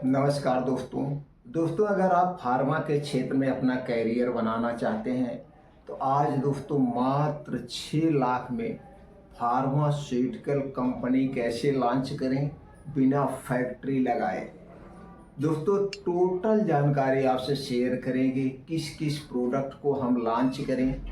नमस्कार दोस्तों अगर आप फार्मा के क्षेत्र में अपना कैरियर बनाना चाहते हैं तो आज दोस्तों मात्र 6 लाख में फार्मास्यूटिकल कंपनी कैसे लॉन्च करें बिना फैक्ट्री लगाए। दोस्तों टोटल जानकारी आपसे शेयर करेंगे, किस किस प्रोडक्ट को हम लॉन्च करें,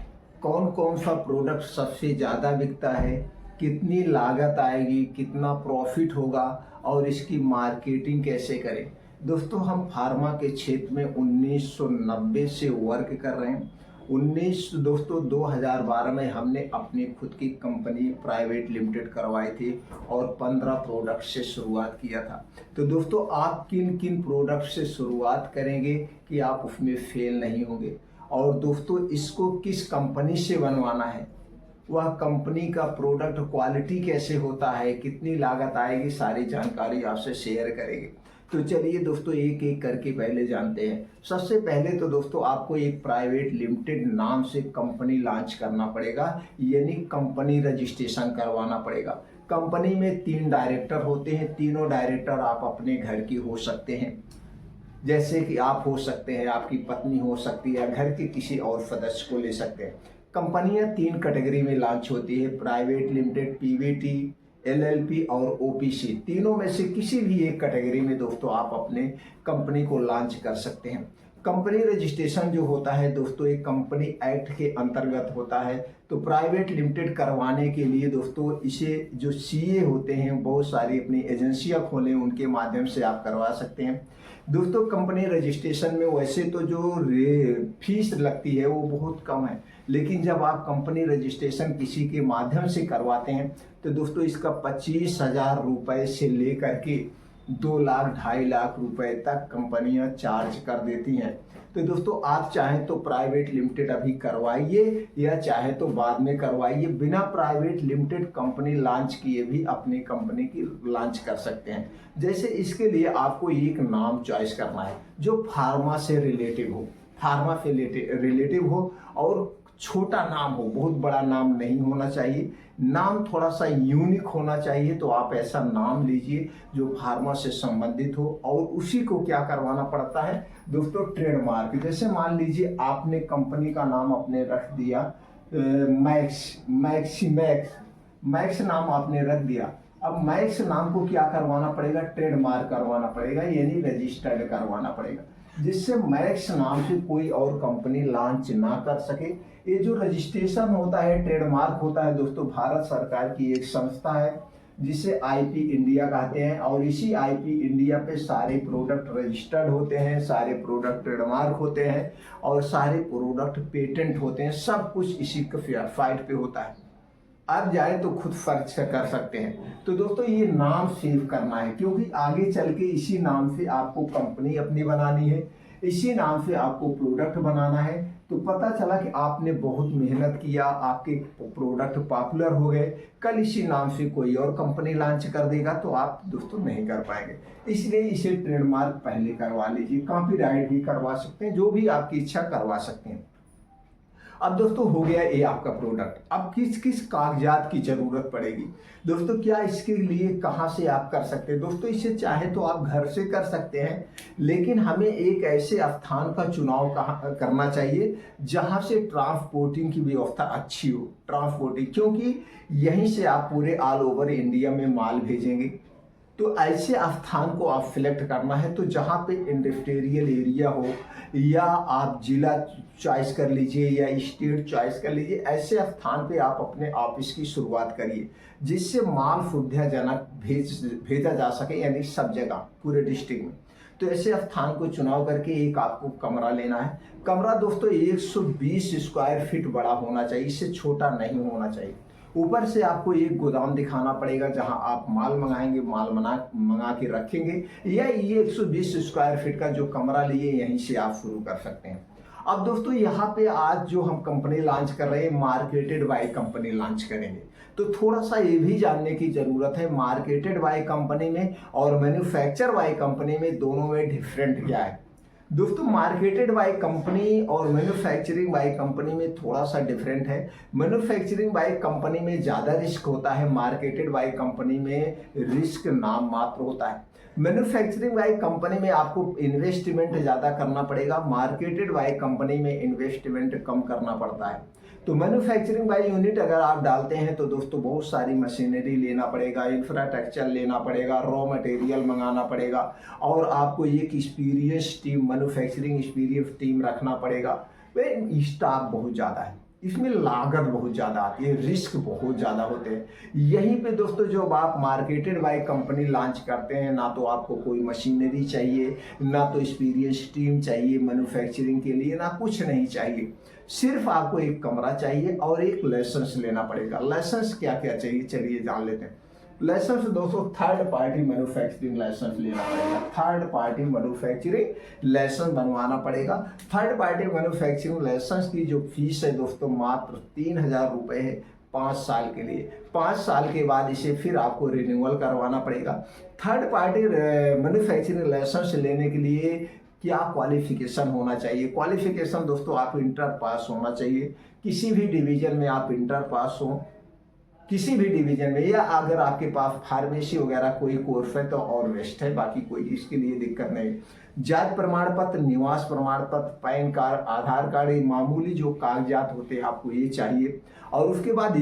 कौन कौन सा प्रोडक्ट सबसे ज़्यादा बिकता है, कितनी लागत आएगी, कितना प्रॉफिट होगा और इसकी मार्केटिंग कैसे करें। दोस्तों हम फार्मा के क्षेत्र में 1990 से वर्क कर रहे हैं। 2012 में हमने अपनी खुद की कंपनी प्राइवेट लिमिटेड करवाई थी और 15 प्रोडक्ट से शुरुआत किया था। तो दोस्तों आप किन किन प्रोडक्ट से शुरुआत करेंगे कि आप उसमें फेल नहीं होंगे, और दोस्तों इसको किस कंपनी से बनवाना है, वह कंपनी का प्रोडक्ट क्वालिटी कैसे होता है, कितनी लागत आएगी, सारी जानकारी आपसे शेयर करेंगे। तो चलिए दोस्तों एक एक करके पहले जानते हैं। सबसे पहले तो दोस्तों आपको एक प्राइवेट लिमिटेड नाम से कंपनी लॉन्च करना पड़ेगा, यानी कंपनी रजिस्ट्रेशन करवाना पड़ेगा। कंपनी में 3 डायरेक्टर होते हैं, तीनों डायरेक्टर आप अपने घर की हो सकते हैं, जैसे कि आप हो सकते हैं, आपकी पत्नी हो सकती है, घर के किसी और सदस्य को ले सकते हैं। कंपनियां 3 कैटेगरी में लॉन्च होती है, प्राइवेट लिमिटेड, पीवीटी, एलएलपी और ओपीसी। तीनों में से किसी भी एक कैटेगरी में दोस्तों आप अपने कंपनी को लॉन्च कर सकते हैं। कंपनी रजिस्ट्रेशन जो होता है दोस्तों एक कंपनी एक्ट के अंतर्गत होता है। तो प्राइवेट लिमिटेड करवाने के लिए दोस्तों इसे जो सीए होते हैं, बहुत सारी अपनी एजेंसियां खोलें, उनके माध्यम से आप करवा सकते हैं। दोस्तों कंपनी रजिस्ट्रेशन में वैसे तो जो फीस लगती है वो बहुत कम है, लेकिन जब आप कंपनी रजिस्ट्रेशन किसी के माध्यम से करवाते हैं तो दोस्तों इसका 25,000 रुपये से लेकर के 2 लाख 2.5 लाख रुपए तक कंपनियां चार्ज कर देती हैं। तो दोस्तों आप चाहें तो प्राइवेट लिमिटेड अभी करवाइए या चाहे तो बाद में करवाइए, बिना प्राइवेट लिमिटेड कंपनी लॉन्च किए भी अपनी कंपनी की लॉन्च कर सकते हैं। जैसे इसके लिए आपको एक नाम चॉइस करना है जो फार्मा से रिलेटिव हो, फार्मा से रिलेटिव हो और छोटा नाम हो, बहुत बड़ा नाम नहीं होना चाहिए। नाम थोड़ा सा यूनिक होना चाहिए, तो आप ऐसा नाम लीजिए जो फार्मा से संबंधित हो। और उसी को क्या करवाना पड़ता है दोस्तों, ट्रेडमार्क। जैसे मान लीजिए आपने कंपनी का नाम अपने रख दिया मैक्स नाम आपने रख दिया। अब मैक्स नाम को क्या करवाना पड़ेगा, ट्रेडमार्क करवाना पड़ेगा, यानी रजिस्टर्ड करवाना पड़ेगा, जिससे मैक्स नाम से कोई और कंपनी लॉन्च ना कर सके। ये जो रजिस्ट्रेशन होता है, ट्रेडमार्क होता है दोस्तों, भारत सरकार की एक संस्था है जिसे आईपी इंडिया कहते हैं, और इसी आईपी इंडिया पे सारे प्रोडक्ट रजिस्टर्ड होते हैं, सारे प्रोडक्ट ट्रेडमार्क होते हैं और सारे प्रोडक्ट पेटेंट होते हैं। सब कुछ इसी के साइट पे होता है। आप जाए तो खुद सर्च कर सकते हैं। तो दोस्तों ये नाम सेव करना है, क्योंकि आगे चल के इसी नाम से आपको कंपनी अपनी बनानी है, इसी नाम से आपको प्रोडक्ट बनाना है। तो पता चला कि आपने बहुत मेहनत किया, आपके प्रोडक्ट पॉपुलर हो गए, कल इसी नाम से कोई और कंपनी लॉन्च कर देगा तो आप दोस्तों नहीं कर पाएंगे। इसलिए इसे ट्रेडमार्क पहले करवा लीजिए, कॉपीराइट भी करवा सकते हैं, जो भी आपकी इच्छा करवा सकते हैं। अब दोस्तों हो गया ये आपका प्रोडक्ट। अब किस किस कागजात की जरूरत पड़ेगी दोस्तों, क्या इसके लिए कहाँ से आप कर सकते हैं। दोस्तों इसे चाहे तो आप घर से कर सकते हैं, लेकिन हमें एक ऐसे स्थान का चुनाव करना चाहिए जहाँ से ट्रांसपोर्टिंग की व्यवस्था अच्छी हो। ट्रांसपोर्टिंग, क्योंकि यहीं से आप पूरे ऑल ओवर इंडिया में माल भेजेंगे। तो ऐसे स्थान को आप सिलेक्ट करना है, तो जहाँ पे इंडस्ट्रियल एरिया हो, या आप जिला चॉइस कर लीजिए या स्टेट चॉइस कर लीजिए। ऐसे स्थान पे आप अपने ऑफिस की शुरुआत करिए, जिससे माल सुविधाजनक भेजा जा सके, यानी सब जगह पूरे डिस्ट्रिक्ट में। तो ऐसे स्थान को चुनाव करके एक आपको कमरा लेना है। कमरा दोस्तों 120 स्क्वायर फीट बड़ा होना चाहिए, इससे छोटा नहीं होना चाहिए। ऊपर से आपको एक गोदाम दिखाना पड़ेगा जहां आप माल मंगाएंगे, माल मंगा के रखेंगे, या ये 120 स्क्वायर फीट का जो कमरा लिए यहीं से आप शुरू कर सकते हैं। अब दोस्तों यहाँ पे आज जो हम कंपनी लॉन्च कर रहे हैं, मार्केटेड बाय कंपनी लॉन्च करेंगे। तो थोड़ा सा ये भी जानने की जरूरत है, मार्केटेड बाय कंपनी में और मैन्युफैक्चर बाय कंपनी में दोनों में डिफरेंट क्या है। दोस्तों मार्केटेड बाय कंपनी और मैन्युफैक्चरिंग बाय कंपनी में थोड़ा सा डिफरेंट है। मैन्युफैक्चरिंग बाय कंपनी में ज़्यादा रिस्क होता है, मार्केटेड बाय कंपनी में रिस्क नाम मात्र होता है। मैन्युफैक्चरिंग बाय कंपनी में आपको इन्वेस्टमेंट ज़्यादा करना पड़ेगा, मार्केटेड बाय कंपनी में इन्वेस्टमेंट कम करना पड़ता है। तो मैन्युफैक्चरिंग बाय यूनिट अगर आप डालते हैं तो दोस्तों बहुत सारी मशीनरी लेना पड़ेगा, इंफ्रास्ट्रक्चर लेना पड़ेगा, रॉ मटेरियल मंगाना पड़ेगा और आपको एक experience team, manufacturing experience team रखना पड़ेगा। स्टाफ बहुत ज़्यादा है, इसमें लागत बहुत ज़्यादा आती है, रिस्क बहुत ज़्यादा होते हैं। यहीं पे दोस्तों जब आप मार्केटेड बाय कंपनी लॉन्च करते हैं, ना तो आपको कोई मशीनरी चाहिए, ना तो एक्सपीरियंस टीम चाहिए मैन्युफैक्चरिंग के लिए, ना कुछ नहीं चाहिए, सिर्फ आपको एक कमरा चाहिए और एक लाइसेंस लेना पड़ेगा। लाइसेंस क्या क्या चाहिए चलिए जान लेते हैं। लाइसेंस दोस्तों थर्ड पार्टी मैन्युफैक्चरिंग लाइसेंस लेना पड़ेगा, थर्ड पार्टी मैन्युफैक्चरिंग लाइसेंस बनवाना पड़ेगा। थर्ड पार्टी मैन्युफैक्चरिंग लाइसेंस की जो फीस है दोस्तों मात्र 3,000 रुपये है 5 साल के लिए। 5 साल के बाद इसे फिर आपको रिन्यूअल करवाना पड़ेगा। थर्ड पार्टी मैन्युफैक्चरिंग लाइसेंस लेने के लिए क्या क्वालिफिकेशन होना चाहिए? क्वालिफिकेशन दोस्तों आप इंटर पास होना चाहिए, किसी भी डिवीजन में आप इंटर पास हो, किसी भी डिवीजन में, या अगर आपके पास फार्मेसी वगैरह कोई कोर्स है तो और बेस्ट है, बाकी कोई इसके लिए दिक्कत नहीं। जाति प्रमाण पत्र, निवास प्रमाण पत्र, पैन कार्ड, आधार कार्ड, ये मामूली जो कागजात होते हैं आपको ये चाहिए। और उसके बाद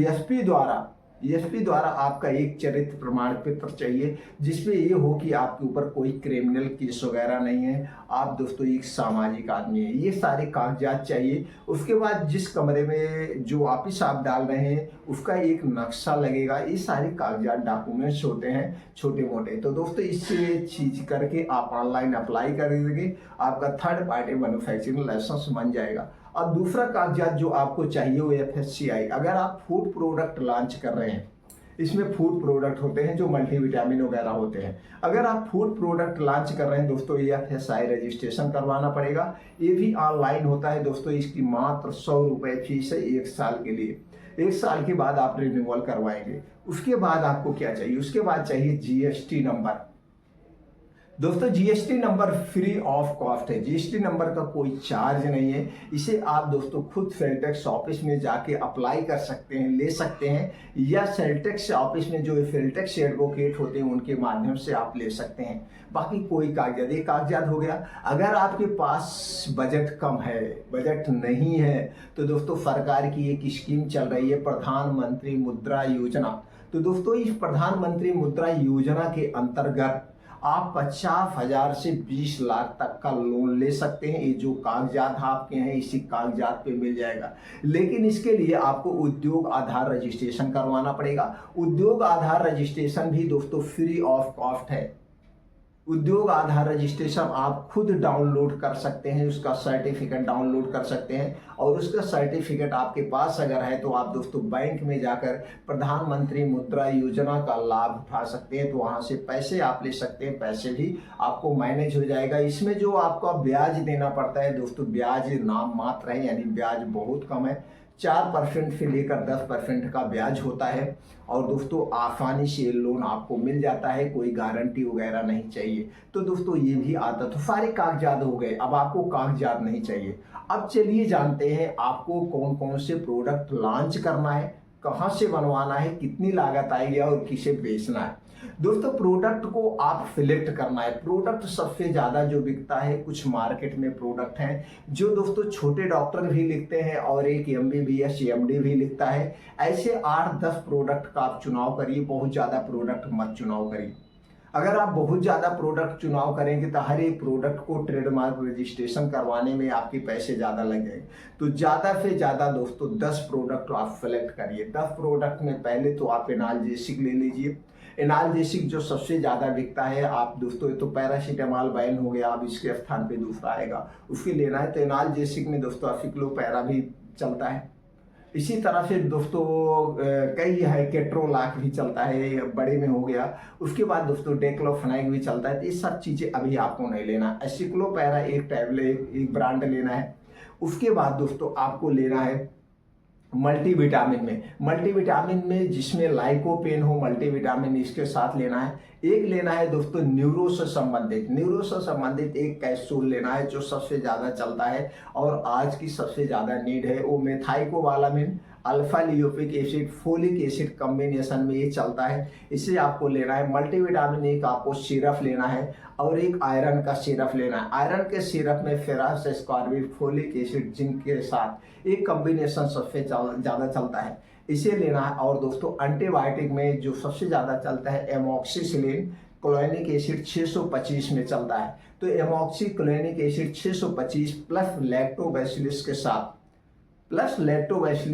एसपी द्वारा आपका एक चरित्र प्रमाण पत्र चाहिए जिसमें ये हो कि आपके ऊपर कोई क्रिमिनल केस वगैरह नहीं है, आप दोस्तों एक सामाजिक आदमी है, ये सारे कागजात चाहिए। उसके बाद जिस कमरे में जो ऑफिस आप डाल रहे हैं उसका एक नक्शा लगेगा, ये सारे कागजात डॉक्यूमेंट्स होते हैं छोटे मोटे। तो दोस्तों इससे चीज करके आप ऑनलाइन अप्लाई कर देंगे, आपका थर्ड पार्टी मैन्युफैक्चरिंग लाइसेंस बन जाएगा। और दूसरा कागजात जो आपको चाहिए वो FSCI। अगर आप फूड प्रोडक्ट लॉन्च कर रहे हैं, इसमें फूड प्रोडक्ट होते हैं जो मल्टीविटामिन वगैरह होते हैं, अगर आप फूड प्रोडक्ट लॉन्च कर रहे हैं दोस्तों ये FSCI रजिस्ट्रेशन करवाना पड़ेगा। ये भी ऑनलाइन होता है दोस्तों, इसकी मात्र 100 रुपये फीस है 1 साल के लिए। 1 साल के बाद आप रिन्यूअल करवाएंगे। उसके बाद आपको क्या चाहिए? उसके बाद चाहिए GST नंबर। दोस्तों GST number free of cost है, GST नंबर का कोई चार्ज नहीं है, इसे आप दोस्तों खुद सेल टैक्स ऑफिस में जाके अप्लाई कर सकते हैं, ले सकते हैं, या सेल टैक्स ऑफिस में जो सेल टैक्स एडवोकेट होते हैं उनके माध्यम से आप ले सकते हैं। बाकी कोई कागजात, ये कागजात हो गया। अगर आपके पास बजट कम है, बजट नहीं है, तो दोस्तों सरकार की एक स्कीम चल रही है प्रधानमंत्री मुद्रा योजना। तो दोस्तों इस प्रधानमंत्री मुद्रा योजना के अंतर्गत आप 50,000 से 20 लाख तक का लोन ले सकते हैं। ये जो कागजात आपके हैं इसी कागजात पे मिल जाएगा, लेकिन इसके लिए आपको उद्योग आधार रजिस्ट्रेशन करवाना पड़ेगा। उद्योग आधार रजिस्ट्रेशन भी दोस्तों फ्री ऑफ कॉस्ट है। उद्योग आधार रजिस्ट्रेशन आप खुद डाउनलोड कर सकते हैं, उसका सर्टिफिकेट डाउनलोड कर सकते हैं, और उसका सर्टिफिकेट आपके पास अगर है तो आप दोस्तों बैंक में जाकर प्रधानमंत्री मुद्रा योजना का लाभ उठा सकते हैं। तो वहां से पैसे आप ले सकते हैं, पैसे भी आपको मैनेज हो जाएगा। इसमें जो आपका ब्याज देना पड़ता है दोस्तों, ब्याज नाम मात्र है, यानी ब्याज बहुत कम है, 4% से लेकर 10% का ब्याज होता है। और दोस्तों आसानी से लोन आपको मिल जाता है, कोई गारंटी वगैरह नहीं चाहिए। तो दोस्तों ये भी आता, तो सारे कागजात हो गए, अब आपको कागजात नहीं चाहिए। अब चलिए जानते हैं आपको कौन कौन से प्रोडक्ट लॉन्च करना है, कहाँ से बनवाना है, कितनी लागत आएगी और किसे बेचना है। दोस्तों प्रोडक्ट को आप सिलेक्ट करना है। प्रोडक्ट सबसे ज़्यादा जो बिकता है, कुछ मार्केट में प्रोडक्ट हैं जो दोस्तों छोटे डॉक्टर भी लिखते हैं और एक MBBS MD भी लिखता है। ऐसे 8-10 प्रोडक्ट का आप चुनाव करिए, बहुत ज़्यादा प्रोडक्ट मत चुनाव करिए। अगर आप बहुत ज़्यादा प्रोडक्ट चुनाव करेंगे तो हर एक प्रोडक्ट को ट्रेडमार्क रजिस्ट्रेशन करवाने में आपके पैसे ज़्यादा लगेंगे। तो ज़्यादा से ज़्यादा दोस्तों 10 प्रोडक्ट आप सेलेक्ट करिए। 10 प्रोडक्ट में पहले तो आप एनाल्जेसिक ले लीजिए। एनाल्जेसिक जो सबसे ज़्यादा बिकता है, आप दोस्तों तो पैरासीटामॉल बैन हो गया, अब इसके स्थान पे दूसरा आएगा, उसकी लेना है। तो एनाल्जेसिक में दोस्तों असिक्लोपैरा भी चलता है। इसी तरह से दोस्तों कई है, केट्रोलाक भी चलता है, बड़े में हो गया। उसके बाद दोस्तों डेक्लोफेनाक भी चलता है। तो ये सब चीज़ें अभी आपको नहीं लेना। एसिक्लोपैरा एक टैबलेट, एक ब्रांड लेना है। उसके बाद दोस्तों आपको लेना है मल्टीविटामिन में जिसमें लाइकोपेन हो, मल्टीविटामिन इसके साथ लेना है। एक लेना है दोस्तों न्यूरो से संबंधित एक कैप्सूल लेना है जो सबसे ज़्यादा चलता है और आज की सबसे ज़्यादा नीड है। वो methylcobalamin, alpha lipoic acid, folic acid combination में ये चलता है, इसे आपको लेना है। मल्टीविटामिन एक आपको सिरप लेना है और एक आयरन का सिरप लेना है। आयरन के सिरप में ferrous ascorbic, folic acid, zinc के साथ एक कॉम्बिनेशन सबसे ज़्यादा चलता है, इसे लेना है। और दोस्तों एंटीबायोटिक में जो सबसे ज़्यादा चलता है एमॉक्सिसिलिन क्लोनिक एसिड 625 में चलता है। तो एमॉक्सी क्लोनिक एसिड 625 प्लस लैक्टोबैसिलस के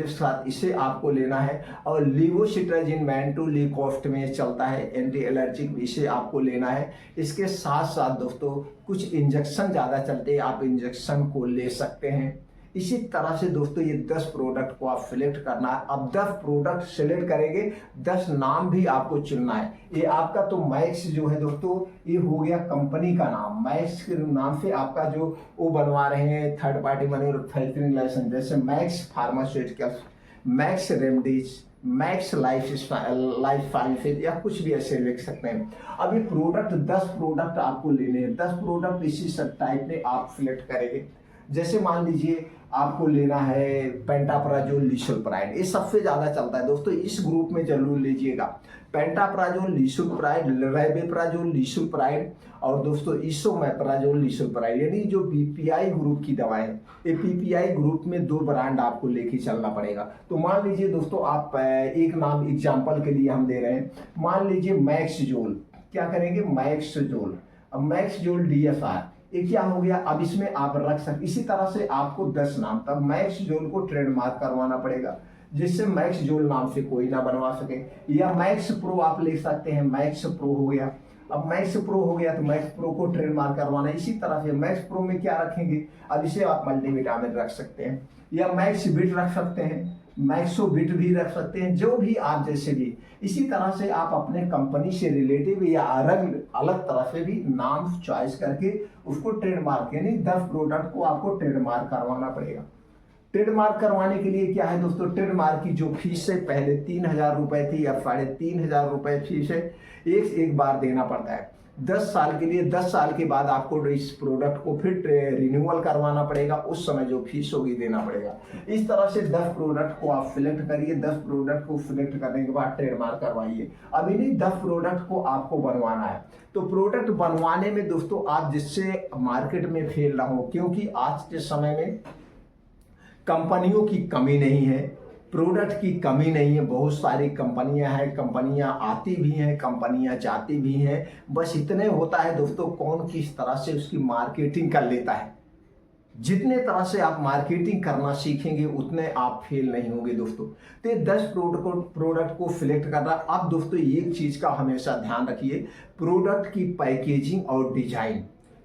साथ इसे आपको लेना है। और लीवोसिट्राजिन मैंटोलिकोफ्ट में चलता है एंटी एलर्जिक, इसे आपको लेना है। इसके साथ साथ दोस्तों कुछ इंजेक्शन ज़्यादा चलते हैं, आप इंजेक्शन को ले सकते हैं। इसी तरह से दोस्तों ये 10 प्रोडक्ट को आप सिलेक्ट करना है। अब 10 प्रोडक्ट सिलेक्ट करेंगे, 10 नाम भी आपको चुनना है। ये आपका तो मैक्स जो है दोस्तों, ये हो गया कंपनी का नाम। मैक्स के नाम से आपका जो वो बनवा रहे हैं थर्ड पार्टी मैन्युफैक्चरिंग लाइसेंस, जैसे max pharmaceuticals, max remedies, max life sciences या कुछ भी ऐसे लिख सकते हैं। अब ये प्रोडक्ट 10 प्रोडक्ट आपको लेने हैं। 10 प्रोडक्ट इसी सब टाइप में आप सिलेक्ट करेंगे। जैसे मान लीजिए आपको लेना है पेंटाप्राजोल लिसोप्राइड, ये सबसे ज़्यादा चलता है दोस्तों, इस ग्रुप में जरूर लीजिएगा। पेंटाप्राजोल लिसोप्राइड, रेबेप्राजोल लिसोप्राइड और दोस्तों इसोमेप्राजोल लिसोप्राइड, यानी जो पीपीआई ग्रुप की दवाएं, ये पीपीआई ग्रुप में 2 ब्रांड आपको लेके चलना पड़ेगा। तो मान लीजिए दोस्तों आप एक नाम एग्जाम्पल के लिए हम दे रहे हैं, मान लीजिए मैक्सजोल। क्या करेंगे? मैक्सजोल। अब मैक्सजोल डीएफआर, ये क्या हो गया? अब इसमें आप रख सकते। इसी तरह से आपको 10 नाम, तब मैक्सजोल को ट्रेडमार्क करवाना पड़ेगा जिससे मैक्सजोल नाम से कोई ना बनवा सके। या मैक्स प्रो आप ले सकते हैं, मैक्स प्रो हो गया। अब मैक्स प्रो हो गया तो मैक्स प्रो को ट्रेडमार्क करवाना। इसी तरह से मैक्स प्रो में क्या रखेंगे? अब इसे आप मल्टीविटामिन रख सकते हैं या मैक्स बिट रख सकते हैं, मैक्सो बिट भी रख सकते हैं, जो भी आप जैसे भी। इसी तरह से आप अपने कंपनी से रिलेटिव या अलग तरह से भी नाम चॉइस करके उसको ट्रेडमार्क, यानी 10 प्रोडक्ट को आपको ट्रेडमार्क करवाना पड़ेगा। ट्रेडमार्क करवाने के लिए क्या है दोस्तों, ट्रेडमार्क की जो फीस है पहले 3,000 रुपए थी, अब 3,500 रुपए फीस है, एक बार देना पड़ता है 10 साल के लिए। 10 साल के बाद आपको इस प्रोडक्ट को फिर रिन्यूअल करवाना पड़ेगा, उस समय जो फीस होगी देना पड़ेगा। इस तरह से 10 प्रोडक्ट को आप सिलेक्ट करिए। 10 प्रोडक्ट को सिलेक्ट करने के बाद ट्रेडमार्क करवाइए। अब इन्हीं 10 प्रोडक्ट को आपको बनवाना है। तो प्रोडक्ट बनवाने में दोस्तों आप जिससे मार्केट में फेल ना हो, क्योंकि आज के समय में कंपनियों की कमी नहीं है, प्रोडक्ट की कमी नहीं है। बहुत सारी कंपनियां हैं, कंपनियां आती भी हैं, कंपनियां जाती भी हैं। बस इतने होता है दोस्तों, कौन किस तरह से उसकी मार्केटिंग कर लेता है। जितने तरह से आप मार्केटिंग करना सीखेंगे उतने आप फेल नहीं होंगे दोस्तों। तो 10 प्रोडक्ट को सिलेक्ट करना। अब दोस्तों एक चीज का हमेशा ध्यान रखिए, प्रोडक्ट की पैकेजिंग और डिजाइन।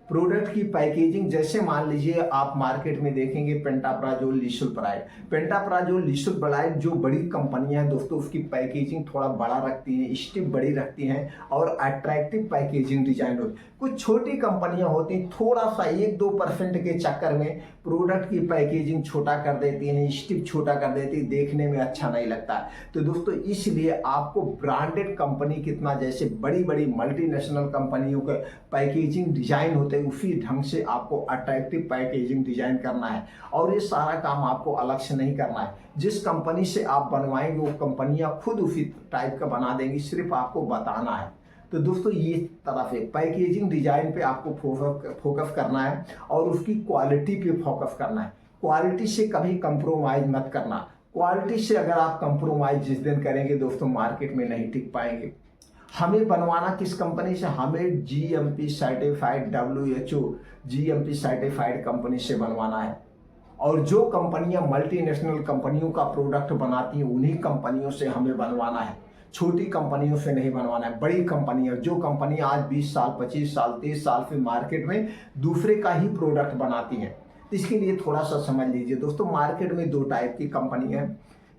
प्रोडक्ट की पैकेजिंग, जैसे मान लीजिए आप मार्केट में देखेंगे पेंटाप्राजोल लिसोप्राइड, पेंटाप्राजोल लिसोप्राइड जो बड़ी कंपनियां हैं दोस्तों, उसकी पैकेजिंग थोड़ा बड़ा रखती हैं, स्टिप बड़ी रखती हैं और अट्रैक्टिव पैकेजिंग डिजाइन होती है। कुछ छोटी कंपनियां होती हैं, थोड़ा सा 1-2% के चक्कर में प्रोडक्ट की पैकेजिंग छोटा कर देती हैं, स्टिप छोटा कर देती है, देखने में अच्छा नहीं लगता है। तो दोस्तों इसलिए आपको ब्रांडेड कंपनी कितना, जैसे बड़ी बड़ी मल्टीनेशनल कंपनियों के पैकेजिंग डिजाइन होते हैं, उसी ढंग से आपको अट्रैक्टिव पैकेजिंग डिजाइन करना है। और ये सारा काम आपको अलग से नहीं करना है, जिस कंपनी से आप बनवाएंगे वो कंपनियां खुद उसी टाइप का बना देंगी, सिर्फ आपको बताना है। तो दोस्तों ये तरह से पैकेजिंग डिजाइन पे आपको फोकस करना है और उसकी क्वालिटी पे फोकस करना है। क्वालिटी से कभी कंप्रोमाइज मत करना। क्वालिटी से अगर आप कंप्रोमाइज जिस दिन करेंगे दोस्तों, मार्केट में नहीं टिक पाएंगे। हमें बनवाना किस कंपनी से? हमें GMP certified, WHO GMP certified company से बनवाना है। और जो कंपनियां मल्टीनेशनल कंपनियों का प्रोडक्ट बनाती हैं उन्हीं कंपनियों से हमें बनवाना है, छोटी कंपनियों से नहीं बनवाना है। बड़ी कंपनियां, जो कंपनियां आज 20 साल, 25 साल, 30 साल से मार्केट में दूसरे का ही प्रोडक्ट बनाती हैं, इसके लिए थोड़ा सा समझ लीजिए दोस्तों। मार्केट में 2 टाइप की कंपनी है।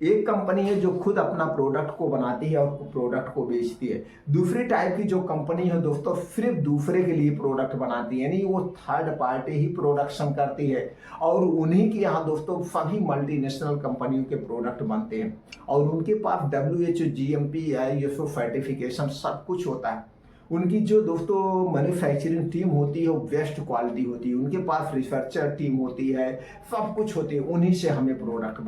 एक कंपनी है जो खुद अपना प्रोडक्ट को बनाती है और प्रोडक्ट को बेचती है। दूसरी टाइप की जो कंपनी है दोस्तों, सिर्फ दूसरे के लिए प्रोडक्ट बनाती है, यानी वो थर्ड पार्टी ही प्रोडक्शन करती है और उन्हीं के यहाँ दोस्तों सभी मल्टीनेशनल कंपनियों के प्रोडक्ट बनते हैं और उनके पास WHO GMP ISO सर्टिफिकेशन सब कुछ होता है। उनकी जो दोस्तों मैन्युफैक्चरिंग टीम होती है वो बेस्ट क्वालिटी होती है, उनके पास रिसर्चर टीम होती है, सब कुछ होती है, उन्हीं से हमें प्रोडक्ट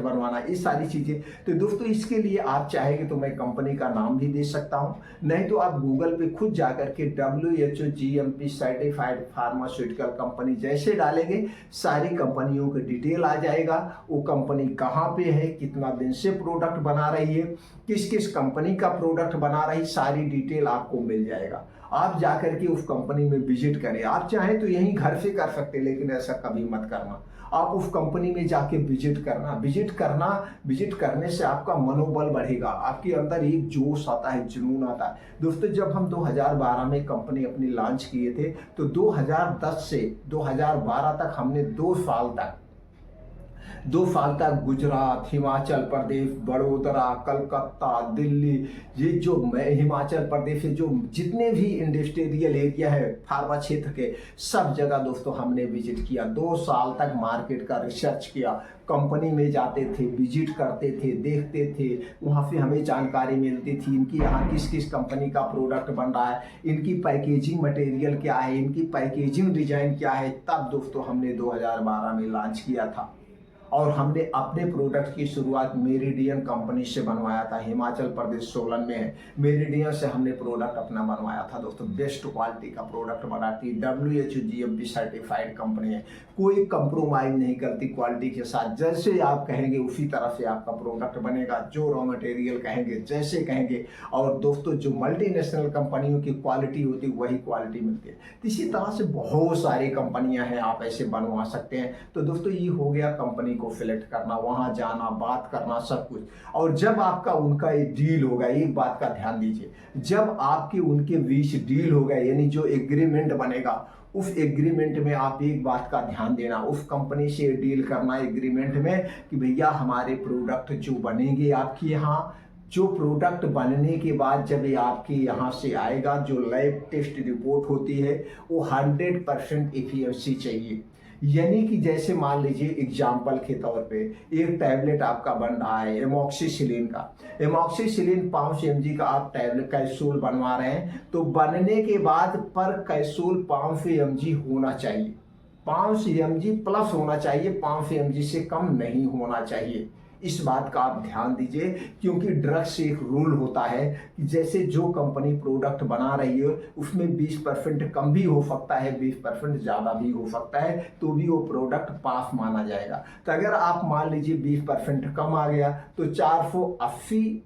बनवाना ये सारी चीज़ें। तो दोस्तों इसके लिए आप चाहेंगे तो मैं कंपनी का नाम भी दे सकता हूं, नहीं तो आप गूगल पे खुद जाकर के WHO GMP certified pharmaceutical company जैसे डालेंगे सारी कंपनियों की डिटेल आ जाएगा, वो कंपनी कहाँ पे है, कितना दिन से प्रोडक्ट बना रही है, किस किस कंपनी का प्रोडक्ट बना रही, सारी डिटेल आपको मिल जाएगा। आप जाकर के उस कंपनी में विजिट करें, आप चाहें तो यहीं घर से कर सकते हैं, लेकिन ऐसा कभी मत करना। आप उस कंपनी में जाके विजिट करने से आपका मनोबल बढ़ेगा, आपके अंदर एक जोश आता है, जुनून आता है। दोस्तों जब हम 2012 में कंपनी अपनी लॉन्च किए थे तो 2010 से 2012 तक हमने 2 साल तक गुजरात, हिमाचल प्रदेश, बड़ोदरा, कलकत्ता, दिल्ली, ये जो हिमाचल प्रदेश से जो जितने भी इंडस्ट्रियल एरिया है फार्मा क्षेत्र के, सब जगह दोस्तों हमने विजिट किया। 2 साल तक मार्केट का रिसर्च किया, कंपनी में जाते थे, विजिट करते थे, देखते थे, वहाँ से हमें जानकारी मिलती थी इनकी यहाँ किस किस कंपनी का प्रोडक्ट बन रहा है, इनकी पैकेजिंग मटेरियल क्या है, इनकी पैकेजिंग डिजाइन क्या है। तब दोस्तों हमने 2012 में लॉन्च किया था और हमने अपने प्रोडक्ट की शुरुआत मेरिडियन कंपनी से बनवाया था, हिमाचल प्रदेश सोलन में है। मेरिडियन से हमने प्रोडक्ट अपना बनवाया था दोस्तों, बेस्ट क्वालिटी का प्रोडक्ट बनाती, WHO GMP सर्टिफाइड कंपनी है, कोई कंप्रोमाइज नहीं करती क्वालिटी के साथ। जैसे आप कहेंगे उसी तरह से आपका प्रोडक्ट बनेगा, जो रॉ मटेरियल कहेंगे जैसे कहेंगे। और दोस्तों जो मल्टीनेशनल कंपनियों की क्वालिटी होती है वही क्वालिटी मिलती है। इसी तरह से बहुत सारी कंपनियां हैं, आप ऐसे बनवा सकते हैं। तो दोस्तों ये हो गया कंपनी को सिलेक्ट करना, वहां जाना, बात करना, सब कुछ। और जब आपका उनका एक डील होगा, एक बात का ध्यान दीजिए, जब आपके उनके बीच डील होगा यानी जो एग्रीमेंट बनेगा, उस एग्रीमेंट में आप एक बात का ध्यान देना, उस कंपनी से डील करना एग्रीमेंट में कि भैया हमारे प्रोडक्ट जो बनेंगे आपके यहाँ, जो प्रोडक्ट बनने के बाद जब ये आपके यहाँ से आएगा, जो लैब टेस्ट रिपोर्ट होती है वो 100% एफिशिएंसी चाहिए। यानी कि जैसे मान लीजिए एग्जाम्पल के तौर पे एक टैबलेट आपका बन रहा है एमॉक्सिसिलिन का, एमॉक्सिसिलिन 500 mg का आप टैबलेट कैप्सूल बनवा रहे हैं, तो बनने के बाद पर कैप्सूल 500 mg होना चाहिए, 500 mg प्लस होना चाहिए, 500 mg से कम नहीं होना चाहिए। इस बात का आप ध्यान दीजिए, क्योंकि ड्रग से एक रूल होता है कि जैसे जो कंपनी प्रोडक्ट बना रही है उसमें 20% कम भी हो सकता है, 20% ज़्यादा भी हो सकता है, तो भी वो प्रोडक्ट पास माना जाएगा। तो अगर आप मान लीजिए 20% कम आ गया तो 480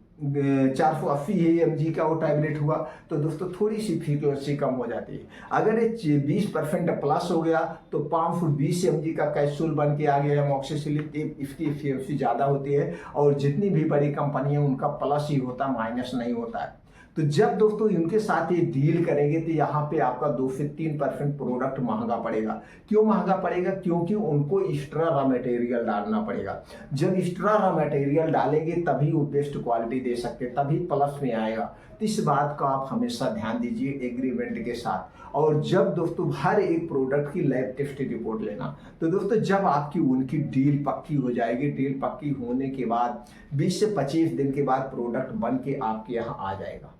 mg का वो टैबलेट हुआ, तो दोस्तों थोड़ी सी फ्रीक्वेंसी कम हो जाती है। अगर ये 20% प्लस हो गया तो 520 mg का कैप्सूल बन के आ गया है एमॉक्सिसिलिन, इसकी एफिशिएंसी ज़्यादा होती है। और जितनी भी बड़ी कंपनी है उनका प्लस ही होता, माइनस नहीं होता है। तो जब दोस्तों इनके साथ ये डील करेंगे तो यहाँ पे आपका 2 से 3% प्रोडक्ट महंगा पड़ेगा। क्यों महंगा पड़ेगा? क्योंकि उनको एक्स्ट्रा रॉ मटेरियल डालना पड़ेगा। जब एक्स्ट्रा रॉ मटेरियल डालेंगे तभी वो बेस्ट क्वालिटी दे सकते, तभी प्लस में आएगा। तो इस बात का आप हमेशा ध्यान दीजिए एग्रीमेंट के साथ। और जब दोस्तों हर एक प्रोडक्ट की लैब टेस्ट रिपोर्ट लेना, तो दोस्तों जब आपकी उनकी डील पक्की हो जाएगी, डील पक्की होने के बाद 20 से 25 दिन के बाद प्रोडक्ट बन के आपके यहाँ आ जाएगा।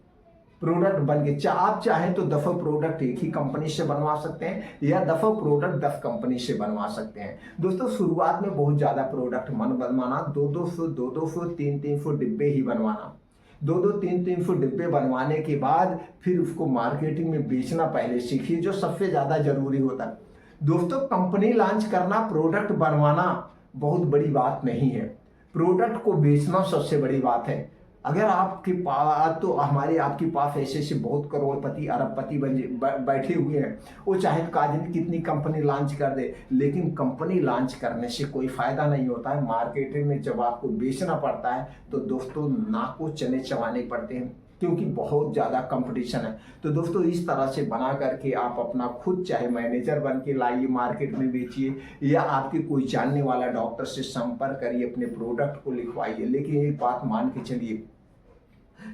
प्रोडक्ट बन के आप चाहें तो दफा प्रोडक्ट एक ही कंपनी से बनवा सकते हैं या दफा प्रोडक्ट 10 कंपनी से बनवा सकते हैं। दोस्तों शुरुआत में बहुत ज़्यादा प्रोडक्ट मन बनवाना, 200 300 डिब्बे ही बनवाना, 300 डिब्बे बनवाने के बाद फिर उसको मार्केटिंग में बेचना पहले सीखिए, जो सबसे ज़्यादा जरूरी होता है। दोस्तों कंपनी लॉन्च करना, प्रोडक्ट बनवाना बहुत बड़ी बात नहीं है, प्रोडक्ट को बेचना सबसे बड़ी बात है। अगर आपके पास तो आपके पास ऐसे बहुत करोड़पति अरबपति बैठे हुए हैं, वो चाहे काजिन कितनी कंपनी लॉन्च कर दे, लेकिन कंपनी लॉन्च करने से कोई फायदा नहीं होता है। मार्केटिंग में जब आपको बेचना पड़ता है तो दोस्तों नाक चने चबाने पड़ते हैं, क्योंकि बहुत ज़्यादा कंपटीशन है। तो दोस्तों इस तरह से बना करके आप अपना खुद चाहे मैनेजर बन के लाइए, मार्केट में बेचिए, या आपके कोई जानने वाला डॉक्टर से संपर्क करिए, अपने प्रोडक्ट को लिखवाइए। लेकिन एक बात मान के चलिए,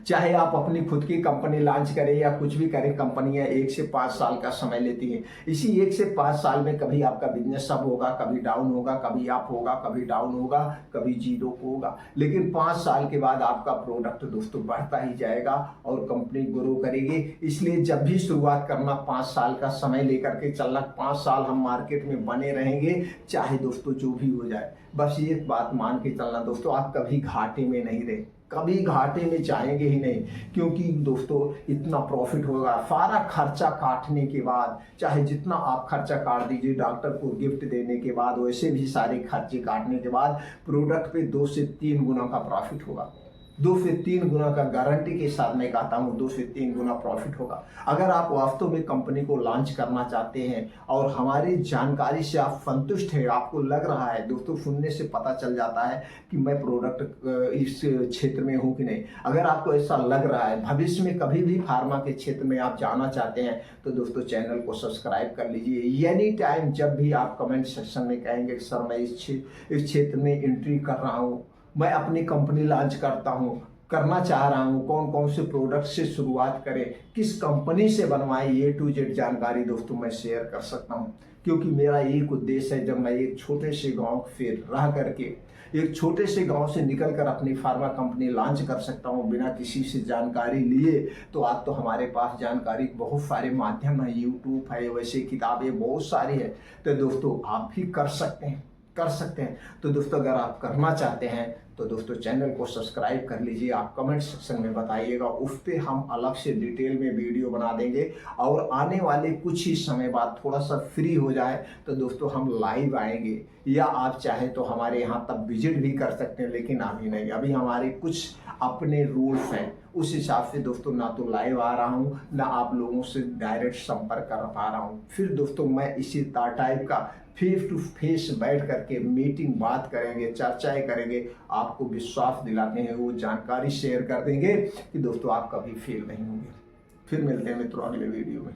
चाहे आप अपनी खुद की कंपनी लॉन्च करें या कुछ भी करें, कंपनियां 1 से 5 साल का समय लेती हैं। इसी 1 से 5 साल में कभी आपका बिजनेस अप होगा, कभी डाउन होगा, कभी अप होगा, कभी डाउन होगा, कभी जीरो होगा, लेकिन 5 साल के बाद आपका प्रोडक्ट दोस्तों बढ़ता ही जाएगा और कंपनी ग्रो करेगी। इसलिए जब भी शुरुआत करना 5 साल का समय लेकर के चलना, 5 साल हम मार्केट में बने रहेंगे, चाहे दोस्तों जो भी हो जाए। बस ये बात मान के चलना दोस्तों, आप कभी घाटे में नहीं रहे, कभी घाटे में जाएंगे ही नहीं, क्योंकि दोस्तों इतना प्रॉफिट होगा सारा खर्चा काटने के बाद। चाहे जितना आप खर्चा काट दीजिए डॉक्टर को गिफ्ट देने के बाद, वैसे भी सारे खर्चे काटने के बाद प्रोडक्ट पे 2 से 3 गुना का प्रॉफिट होगा। 2 से 3 गुना का गारंटी के साथ मैं कहता हूँ, 2 से 3 गुना प्रॉफिट होगा। अगर आप वास्तव में कंपनी को लॉन्च करना चाहते हैं और हमारी जानकारी से आप संतुष्ट हैं, आपको लग रहा है दोस्तों, सुनने से पता चल जाता है कि मैं प्रोडक्ट इस क्षेत्र में हूँ कि नहीं। अगर आपको ऐसा लग रहा है, भविष्य में कभी भी फार्मा के क्षेत्र में आप जाना चाहते हैं, तो दोस्तों चैनल को सब्सक्राइब कर लीजिए। एनी टाइम जब भी आप कमेंट सेक्शन में कहेंगे कि सर मैं इस क्षेत्र में एंट्री कर रहा हूँ, मैं अपनी कंपनी लॉन्च करना चाह रहा हूँ, कौन कौन से प्रोडक्ट से शुरुआत करें, किस कंपनी से बनवाएं, A to Z जानकारी दोस्तों मैं शेयर कर सकता हूँ। क्योंकि मेरा एक उद्देश्य है, जब मैं एक छोटे से गांव से रह करके एक छोटे से गांव से निकल कर अपनी फार्मा कंपनी लॉन्च कर सकता हूं बिना किसी से जानकारी लिए, तो आज तो हमारे पास जानकारी बहुत सारे माध्यम है, यूट्यूब है, वैसे किताबें बहुत सारी है। तो दोस्तों आप भी कर सकते हैं। तो दोस्तों अगर आप करना चाहते हैं तो दोस्तों चैनल को सब्सक्राइब कर लीजिए। आप कमेंट सेक्शन में बताइएगा, उस पर हम अलग से डिटेल में वीडियो बना देंगे। और आने वाले कुछ ही समय बाद थोड़ा सा फ्री हो जाए तो दोस्तों हम लाइव आएंगे, या आप चाहें तो हमारे यहाँ तब विजिट भी कर सकते हैं, लेकिन अभी नहीं। अभी हमारे कुछ अपने रूल्स हैं, उस हिसाब से दोस्तों ना तो लाइव आ रहा हूँ, ना आप लोगों से डायरेक्ट संपर्क कर पा रहा हूँ। फिर दोस्तों मैं इसी टाइप का फेस टू फेस बैठ करके मीटिंग बात करेंगे, चर्चाएं करेंगे, आपको विश्वास दिलाते हैं, वो जानकारी शेयर कर देंगे कि दोस्तों आप कभी फेल नहीं होंगे। फिर मिलते हैं मित्रों अगले वीडियो में।